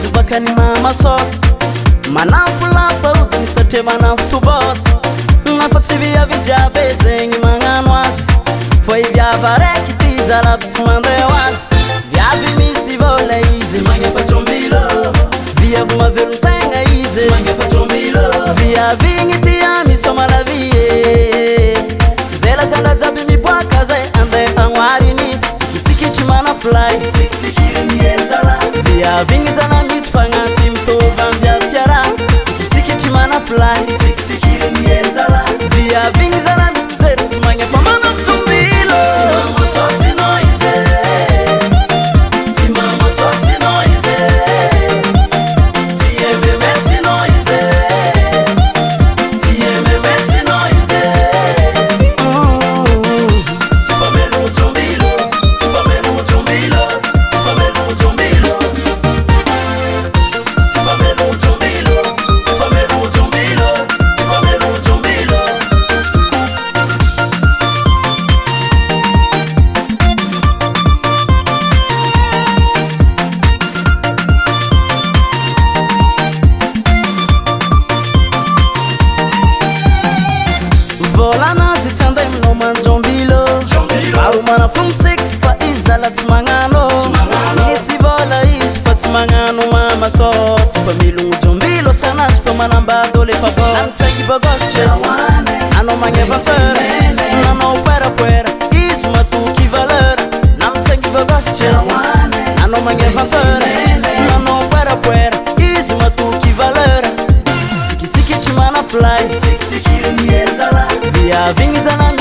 izy bakany mama sosy manafo lafa odiny satria manafo tobosa nafa tsy viavy jiaby zegny magnano azy fa iviava raiky ty zalaby tsy mandeo azy viavy misy vola izy magnafatrombilo viavy mavelon-tegna izy magnafatrombilo viavigny ty amisoma la vie tsy zay lasanga jiaby miboaka zay andeha agnoariny tsikitsikitry manafly tsikitsikiriny erzala viavigny zana misy fagnatsy mitovy ambiavy tiara tsikitsikitry manafly tsikitsikiriny erzala viavigny zana misy jery tsy magnafa manafitombilo tsy mama sosino izy tsy mama sosino izy tsy ememesino izy tsy ememesino izy tsy pamelo tombilo tsy pamelo tombilo tsy pamelo tombilo tsy pamelo tombilo tsy pamelo tombilo tsy pamelo tombilo volanazy tsy anday minao manjombilo maro manafongitseky fa izy zala tsy magnano misy vola izy fa tsy magnano mama sosy fa milogno jombilo sanazy fa manambado lefa bo namitsaiky bogosy anao magnevanseur nanao puerapuera izy matoky valeur namitsaiky bogosy anao magnevanseur nanao puerapuera izy matoky valeur tsikitsikitry manafly tsikitsikiriny erzala viavigny zana